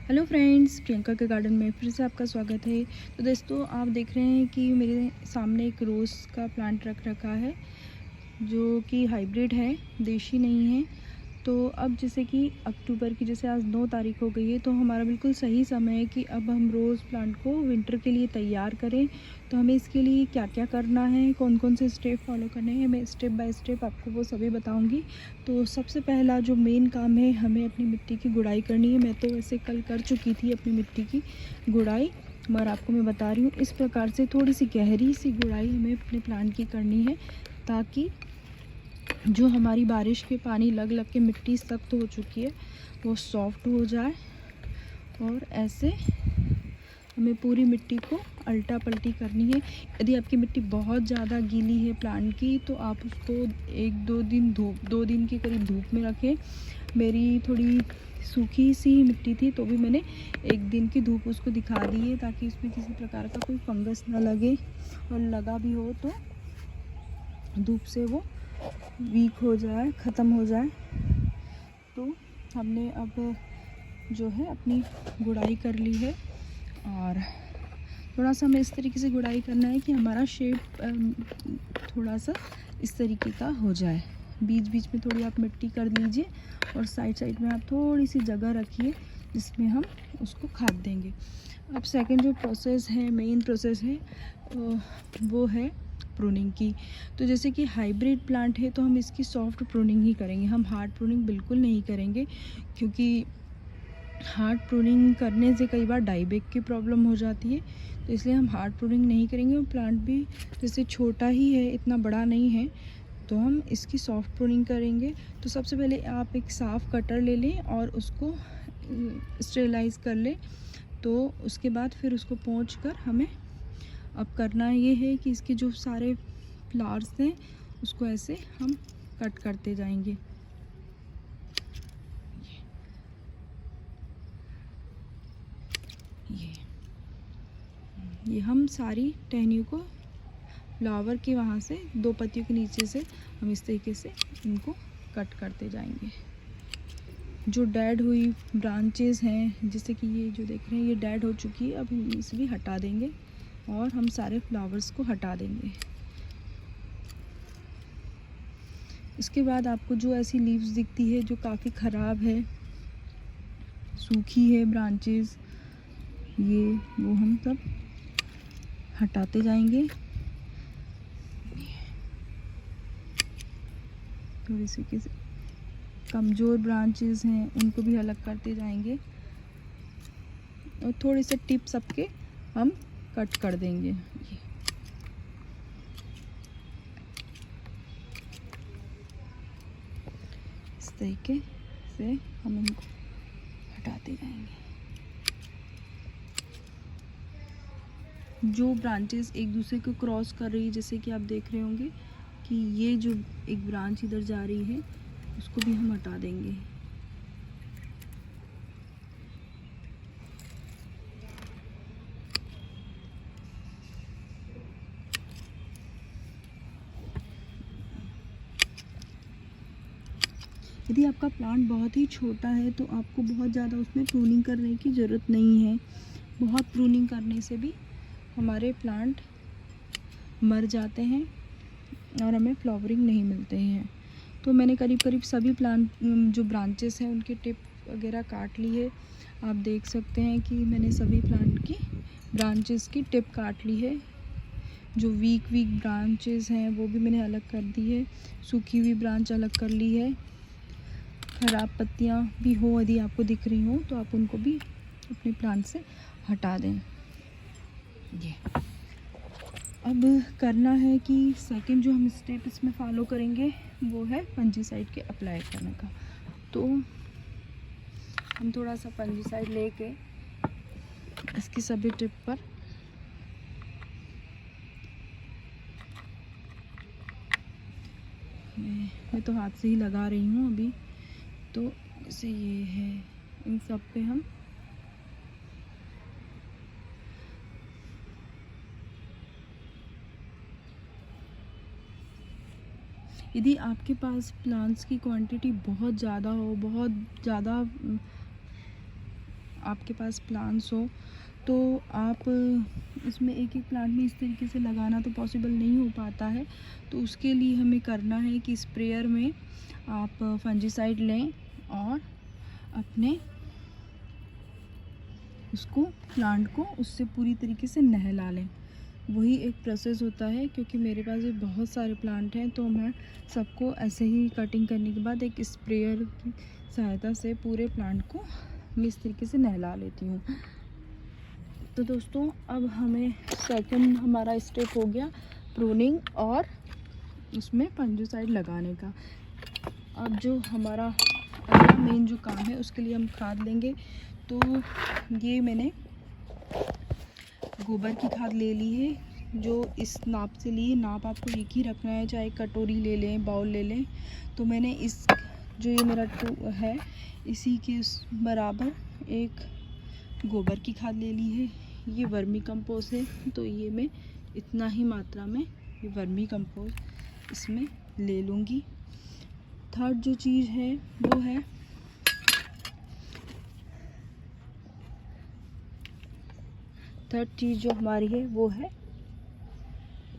Hello friends, Priyanka के garden में फिर से आपका स्वागत है। तो दोस्तों, आप देख रहे हैं कि मेरे सामने एक रोज़ का प्लांट रख रखा है जो कि हाइब्रिड है, देशी नहीं है। तो अब जैसे कि अक्टूबर की, जैसे आज 9 तारीख हो गई है, तो हमारा बिल्कुल सही समय है कि अब हम रोज़ प्लांट को विंटर के लिए तैयार करें। तो हमें इसके लिए क्या क्या करना है, कौन कौन से स्टेप फॉलो करने हैं, मैं स्टेप बाय स्टेप आपको वो सभी बताऊंगी। तो सबसे पहला जो मेन काम है, हमें अपनी मिट्टी की गुड़ाई करनी है। मैं तो वैसे कल कर चुकी थी अपनी मिट्टी की गुड़ाई, मगर आपको मैं बता रही हूँ इस प्रकार से थोड़ी सी गहरी सी गुड़ाई हमें अपने प्लांट की करनी है, ताकि जो हमारी बारिश के पानी लग लग के मिट्टी सख्त हो चुकी है वो सॉफ्ट हो जाए। और ऐसे हमें पूरी मिट्टी को अल्टा पल्टी करनी है। यदि आपकी मिट्टी बहुत ज़्यादा गीली है प्लांट की, तो आप उसको 2 दिन के करीब धूप में रखें। मेरी थोड़ी सूखी सी मिट्टी थी, तो भी मैंने 1 दिन की धूप उसको दिखा दी है, ताकि उसमें किसी प्रकार का कोई फंगस ना लगे, और लगा भी हो तो धूप से वो वीक हो जाए, ख़त्म हो जाए। तो हमने अब जो है अपनी गुड़ाई कर ली है, और थोड़ा सा हमें इस तरीके से गुड़ाई करना है कि हमारा शेप थोड़ा सा इस तरीके का हो जाए। बीच बीच में थोड़ी आप मिट्टी कर लीजिए, और साइड साइड में आप थोड़ी सी जगह रखिए जिसमें हम उसको खाद देंगे। अब सेकंड जो प्रोसेस है, मेन प्रोसेस है, वो है प्रूनिंग की। तो जैसे कि हाइब्रिड प्लांट है, तो हम इसकी सॉफ्ट प्रूनिंग ही करेंगे, हम हार्ड प्रूनिंग बिल्कुल नहीं करेंगे, क्योंकि हार्ड प्रूनिंग करने से कई बार डाईबैक की प्रॉब्लम हो जाती है। तो इसलिए हम हार्ड प्रूनिंग नहीं करेंगे। और प्लांट भी जैसे छोटा ही है, इतना बड़ा नहीं है, तो हम इसकी सॉफ्ट प्रूनिंग करेंगे। तो सबसे पहले आप एक साफ़ कटर ले लें और उसको स्टेरिलाइज़ कर लें। तो उसके बाद फिर उसको पोंछ कर हमें अब करना ये है कि इसके जो सारे फ्लावर्स हैं उसको ऐसे हम कट करते जाएंगे। ये हम सारी टहनियों को फ्लावर के वहाँ से 2 पत्तियों के नीचे से हम इस तरीके से इनको कट करते जाएंगे। जो डेड हुई ब्रांचेस हैं, जैसे कि ये जो देख रहे हैं ये डेड हो चुकी है, अब हम इसे भी हटा देंगे और हम सारे फ्लावर्स को हटा देंगे। इसके बाद आपको जो ऐसी लीव्स दिखती है जो काफ़ी ख़राब है, सूखी है ब्रांचेस, ये वो हम सब हटाते जाएंगे। थोड़ी सी किसी कमज़ोर ब्रांचेस हैं उनको भी अलग करते जाएंगे, और थोड़े से टिप्स सबके हम कट कर देंगे। इस तरीके से हम इनको हटाते जाएंगे। जो ब्रांचेस एक दूसरे को क्रॉस कर रही है, जैसे कि आप देख रहे होंगे कि ये जो एक ब्रांच इधर जा रही है, उसको भी हम हटा देंगे। यदि आपका प्लांट बहुत ही छोटा है, तो आपको बहुत ज़्यादा उसमें प्रूनिंग करने की ज़रूरत नहीं है। बहुत प्रूनिंग करने से भी हमारे प्लांट मर जाते हैं और हमें फ्लावरिंग नहीं मिलते हैं। तो मैंने करीब करीब सभी प्लांट जो ब्रांचेस हैं उनकी टिप वगैरह काट ली है। आप देख सकते हैं कि मैंने सभी प्लांट की ब्रांचेस की टिप काट ली है। जो वीक ब्रांचेस हैं वो भी मैंने अलग कर दी है, सूखी हुई ब्रांच अलग कर ली है। ख़राब पत्तियां भी हो यदि आपको दिख रही हो, तो आप उनको भी अपने प्लांट से हटा दें। ये अब करना है कि सेकंड जो हम स्टेप इसमें फॉलो करेंगे वो है फंजीसाइड के अप्लाई करने का। तो हम थोड़ा सा फंजीसाइड लेके इसकी सभी टिप पर मैं तो हाथ से ही लगा रही हूँ अभी। तो जैसे ये है, इन सब पे हम यदि आपके पास प्लांट्स की क्वांटिटी बहुत ज़्यादा हो, बहुत ज़्यादा आपके पास प्लांट्स हो तो आप इसमें एक एक प्लांट में इस तरीके से लगाना तो पॉसिबल नहीं हो पाता है। तो उसके लिए हमें करना है कि स्प्रेयर में आप फंजीसाइड लें और अपने उसको प्लांट को उससे पूरी तरीके से नहला लें। वही एक प्रोसेस होता है, क्योंकि मेरे पास भी बहुत सारे प्लांट हैं तो मैं सबको ऐसे ही कटिंग करने के बाद एक स्प्रेयर की सहायता से पूरे प्लांट को मैं इस तरीके से नहला लेती हूँ। तो दोस्तों अब हमें सेकंड हमारा स्टेप हो गया प्रूनिंग और उसमें फंजीसाइड लगाने का। अब जो हमारा अगला मेन जो काम है उसके लिए हम खाद लेंगे। तो ये मैंने गोबर की खाद ले ली है, जो इस नाप से ली है। नाप आपको एक ही रखना है, चाहे कटोरी ले लें, बाउल ले लें। तो मैंने इस जो ये मेरा है इसी के बराबर एक गोबर की खाद ले ली है। ये वर्मी कंपोस्ट है, तो ये मैं इतना ही मात्रा में ये वर्मी कंपोस्ट इसमें ले लूँगी। थर्ड जो चीज़ है वो है थर्ड चीज़ जो हमारी है वो है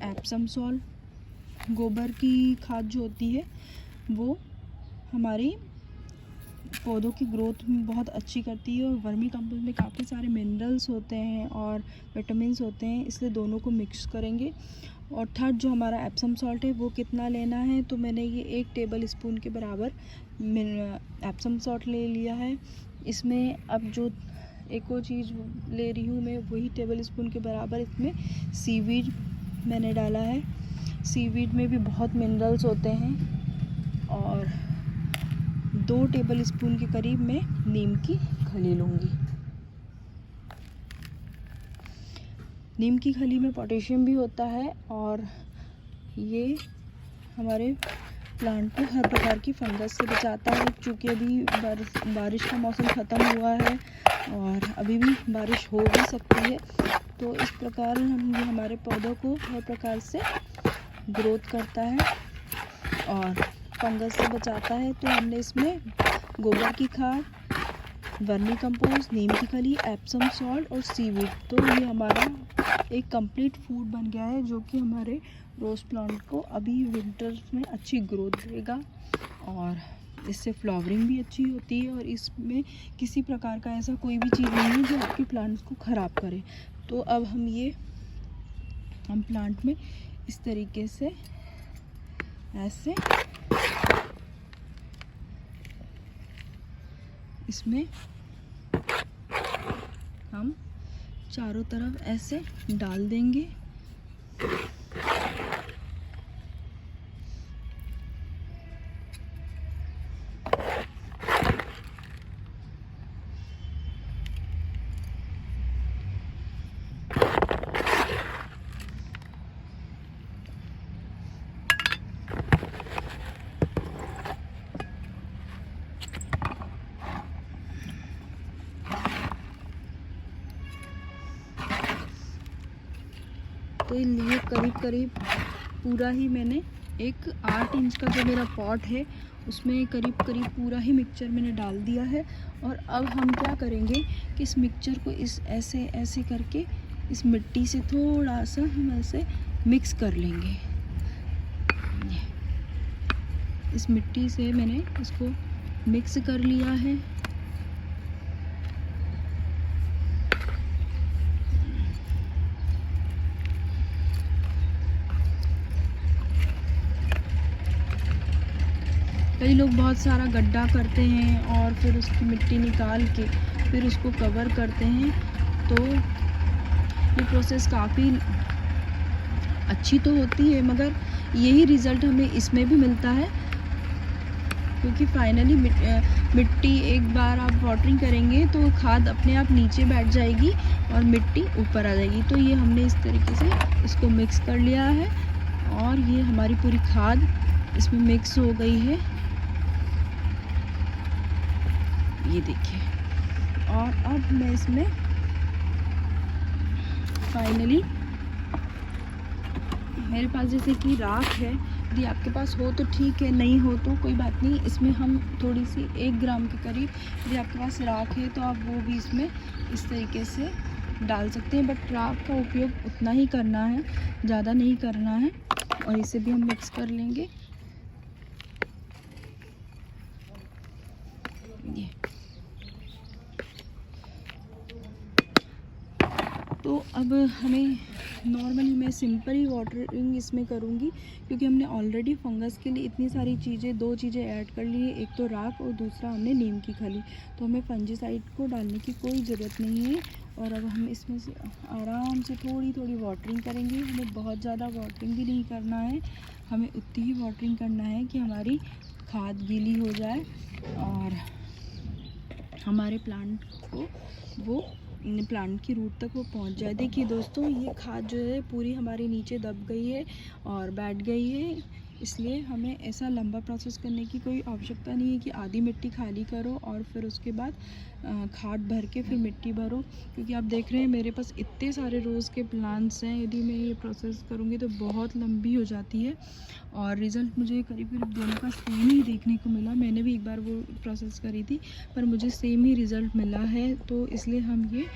एप्सम सॉल्ट। गोबर की खाद जो होती है वो हमारी पौधों की ग्रोथ में बहुत अच्छी करती है, और वर्मी कंपोस्ट में काफ़ी सारे मिनरल्स होते हैं और विटामिन्स होते हैं, इसलिए दोनों को मिक्स करेंगे। और थर्ड जो हमारा एप्सम सॉल्ट है वो कितना लेना है, तो मैंने ये 1 टेबल स्पून के बराबर एप्सम सॉल्ट ले लिया है। इसमें अब जो एक और चीज़ ले रही हूँ मैं, वही टेबल स्पून के बराबर इसमें सीवीड मैंने डाला है। सीवीड में भी बहुत मिनरल्स होते हैं। और 2 टेबल स्पून के करीब मैं नीम की खली लूँगी। नीम की खली में पोटेशियम भी होता है और ये हमारे प्लांट को हर प्रकार की फंगस से बचाता है। चूँकि अभी बारिश का मौसम ख़त्म हुआ है और अभी भी बारिश हो भी सकती है, तो इस प्रकार ये हमारे पौधों को हर प्रकार से ग्रोथ करता है और फंगस से बचाता है। तो हमने इसमें गोबर की खाद, वर्मी कंपोस्ट, नीम की खली, एप्सम सॉल्ट और सीवीड, तो ये हमारा एक कंप्लीट फूड बन गया है, जो कि हमारे रोज़ प्लांट को अभी विंटर में अच्छी ग्रोथ देगा और इससे फ्लावरिंग भी अच्छी होती है। और इसमें किसी प्रकार का ऐसा कोई भी चीज़ नहीं है जो आपके प्लांट्स को ख़राब करे। तो अब हम प्लांट में इस तरीके से ऐसे इसमें हम चारों तरफ ऐसे डाल देंगे। तो ये करीब पूरा ही मैंने एक 8 इंच का जो मेरा पॉट है उसमें करीब पूरा ही मिक्सचर मैंने डाल दिया है। और अब हम क्या करेंगे कि इस मिक्सचर को इस ऐसे करके इस मिट्टी से थोड़ा सा हम ऐसे मिक्स कर लेंगे। इस मिट्टी से मैंने इसको मिक्स कर लिया है। कई लोग बहुत सारा गड्ढा करते हैं और फिर उसकी मिट्टी निकाल के फिर उसको कवर करते हैं। तो ये प्रोसेस काफ़ी अच्छी तो होती है, मगर यही रिज़ल्ट हमें इसमें भी मिलता है, क्योंकि फाइनली मिट्टी एक बार आप वाटरिंग करेंगे तो खाद अपने आप नीचे बैठ जाएगी और मिट्टी ऊपर आ जाएगी। तो ये हमने इस तरीके से इसको मिक्स कर लिया है और ये हमारी पूरी खाद इसमें मिक्स हो गई है, ये देखिए। और अब मैं इसमें फाइनली मेरे पास जैसे कि राख है, यदि आपके पास हो तो ठीक है, नहीं हो तो कोई बात नहीं। इसमें हम थोड़ी सी 1 ग्राम के करीब यदि आपके पास राख है तो आप वो भी इसमें इस तरीके से डाल सकते हैं, बट राख का उपयोग उतना ही करना है, ज़्यादा नहीं करना है। और इसे भी हम मिक्स कर लेंगे। ये तो अब हमें नॉर्मली मैं सिंपल ही वाटरिंग इसमें करूँगी, क्योंकि हमने ऑलरेडी फंगस के लिए इतनी सारी चीज़ें, 2 चीज़ें ऐड कर ली है, एक तो राख और दूसरा हमने नीम की खली। तो हमें फंजीसाइड को डालने की कोई ज़रूरत नहीं है। और अब हम इसमें से आराम से थोड़ी थोड़ी वाटरिंग करेंगे। हमें बहुत ज़्यादा वाटरिंग भी नहीं करना है, हमें उतनी ही वाटरिंग करना है कि हमारी खाद गीली हो जाए और हमारे प्लांट को वो प्लांट की रूट तक वो पहुंच जाए। देखिए दोस्तों, ये खाद जो है पूरी हमारी नीचे दब गई है और बैठ गई है, इसलिए हमें ऐसा लंबा प्रोसेस करने की कोई आवश्यकता नहीं है कि आधी मिट्टी खाली करो और फिर उसके बाद खाद भर के फिर मिट्टी भरो। क्योंकि आप देख रहे हैं मेरे पास इतने सारे रोज़ के प्लांट्स हैं, यदि मैं ये प्रोसेस करूँगी तो बहुत लंबी हो जाती है। और रिज़ल्ट मुझे करीब करीब दोनों का सेम ही देखने को मिला। मैंने भी एक बार वो प्रोसेस करी थी पर मुझे सेम ही रिज़ल्ट मिला है। तो इसलिए हम ये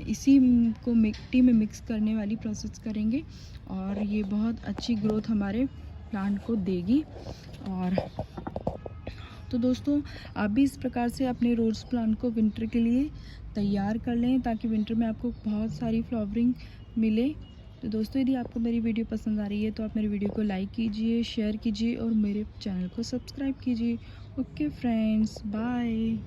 इसी को मिट्टी में मिक्स करने वाली प्रोसेस करेंगे और ये बहुत अच्छी ग्रोथ हमारे प्लांट को देगी। और तो दोस्तों, आप भी इस प्रकार से अपने रोज़ प्लांट को विंटर के लिए तैयार कर लें, ताकि विंटर में आपको बहुत सारी फ्लावरिंग मिले। तो दोस्तों, यदि आपको मेरी वीडियो पसंद आ रही है तो आप मेरी वीडियो को लाइक कीजिए, शेयर कीजिए और मेरे चैनल को सब्सक्राइब कीजिए। Okay friends, bye.